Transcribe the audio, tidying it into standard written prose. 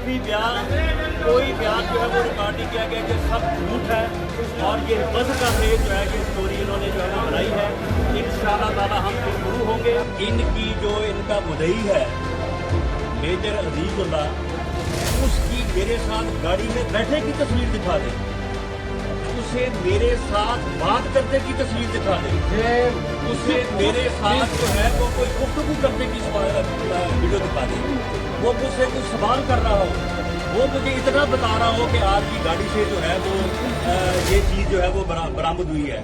भी बयान कोई बयान जो है वो रिकॉर्ड नहीं किया गया, ये सब झूठ है और ये बस का फेज जो है ये स्टोरी इन्होंने जो है वो बनाई है। इंशाअल्लाह ताला हम फिर शुरू होंगे। इनकी जो इनका मुदई है मेजर अजीजुल्लाह, उसकी मेरे साथ गाड़ी में बैठने की तस्वीर दिखा दे, उसे मेरे साथ बात करने की तस्वीर दिखा दे, उसे मेरे साथ जो है वो कोई गुफ्तगू करने की वीडियो दिखा दे, वो मुझसे कुछ सवाल कर रहा हो, वो मुझे इतना बता रहा हो कि आपकी गाड़ी से जो है वो ये चीज़ जो है वो बरामद हुई है।